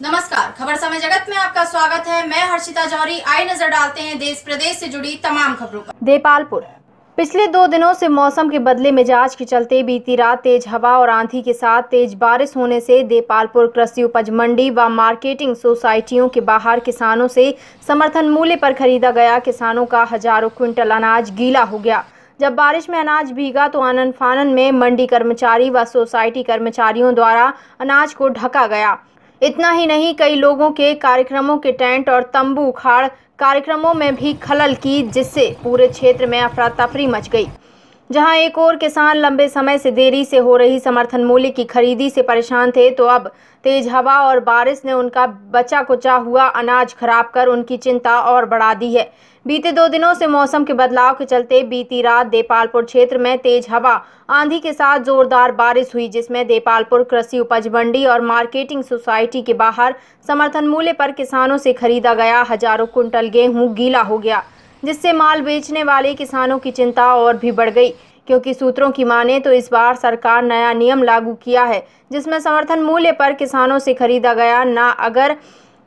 नमस्कार, खबर समय जगत में आपका स्वागत है। मैं हर्षिता जौहरी। आई नजर डालते हैं देश प्रदेश से जुड़ी तमाम खबरों पर। देपालपुर पिछले 2 दिनों से मौसम के बदले मिजाज के चलते बीती रात तेज हवा और आंधी के साथ तेज बारिश होने से देपालपुर कृषि उपज मंडी व मार्केटिंग सोसाइटियों के बाहर किसानों से समर्थन मूल्य पर खरीदा गया किसानों का हजारों क्विंटल अनाज गीला हो गया। जब बारिश में अनाज भीगा तो आनन फानन में मंडी कर्मचारी व सोसाइटी कर्मचारियों द्वारा अनाज को ढका गया। इतना ही नहीं, कई लोगों के कार्यक्रमों के टेंट और तंबू उखाड़ कार्यक्रमों में भी खलल की, जिससे पूरे क्षेत्र में अफरा तफरी मच गई। जहां एक और किसान लंबे समय से देरी से हो रही समर्थन मूल्य की खरीदी से परेशान थे, तो अब तेज हवा और बारिश ने उनका बचा कुचा हुआ अनाज खराब कर उनकी चिंता और बढ़ा दी है। बीते 2 दिनों से मौसम के बदलाव के चलते बीती रात देपालपुर क्षेत्र में तेज हवा आंधी के साथ जोरदार बारिश हुई, जिसमें देपालपुर कृषि उपज मंडी और मार्केटिंग सोसाइटी के बाहर समर्थन मूल्य पर किसानों से खरीदा गया हजारों कुंटल गेहूं गीला हो गया, जिससे माल बेचने वाले किसानों की चिंता और भी बढ़ गई। क्योंकि सूत्रों की माने तो इस बार सरकार नया नियम लागू किया है, जिसमें समर्थन मूल्य पर किसानों से खरीदा गया ना अगर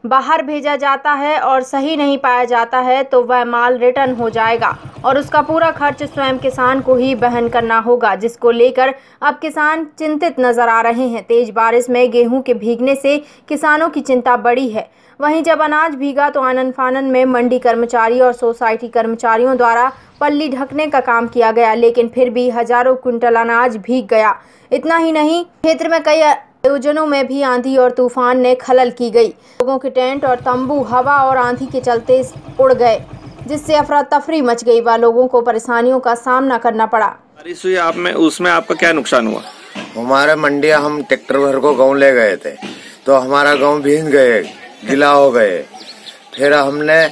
बाहर भेजा जाता है और सही नहीं पाया जाता है तो वह माल रिटर्न हो जाएगा और उसका पूरा खर्च स्वयं किसान को ही वहन करना होगा, जिसको लेकर अब किसान चिंतित नजर आ रहे हैं। तेज बारिश में गेहूं के भीगने से किसानों की चिंता बढ़ी है। वहीं जब अनाज भीगा तो आनन फानन में मंडी कर्मचारी और सोसाइटी कर्मचारियों द्वारा पल्ली ढकने का काम किया गया, लेकिन फिर भी हजारों कुंटल अनाज भीग गया। इतना ही नहीं, क्षेत्र में कई आयोजनों में भी आंधी और तूफान ने खलल की गई। लोगों के टेंट और तंबू हवा और आंधी के चलते उड़ गए, जिससे अफरा तफरी मच गई व लोगों को परेशानियों का सामना करना पड़ा। बारिश हुई आप में, उसमें आपका क्या नुकसान हुआ? हमारे मंडिया हम ट्रैक्टर भर को गाँव ले गए थे, तो हमारा गाँव भीग गए, गीला हो गए। फिर हमने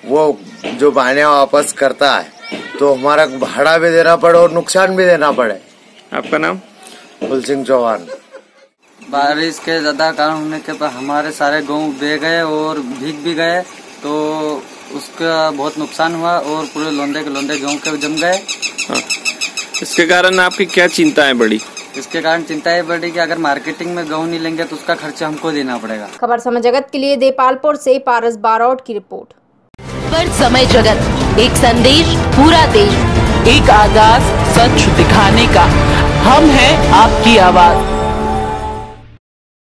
वो जो बहाने वापस करता है तो हमारा भाड़ा भी देना पड़े और नुकसान भी देना पड़े। आपका नाम? फुल सिंह चौहान। बारिश के ज्यादा कारण होने के बाद हमारे सारे गेहूं बह गए और भीग भी गए, तो उसका बहुत नुकसान हुआ और पूरे लोंदे के लोंदे गेहूं के जम गए। हाँ। इसके कारण आपकी क्या चिंताएं बढ़ी? इसके कारण चिंताएं बढ़ी कि अगर मार्केटिंग में गेहूं नहीं लेंगे तो उसका खर्चा हमको देना पड़ेगा। खबर समय जगत के लिए देपालपुर से पारस बारोट की रिपोर्ट। खबर समय जगत, एक संदेश पूरा देश, एक आगाज सच दिखाने का। हम हैं आपकी आवाज।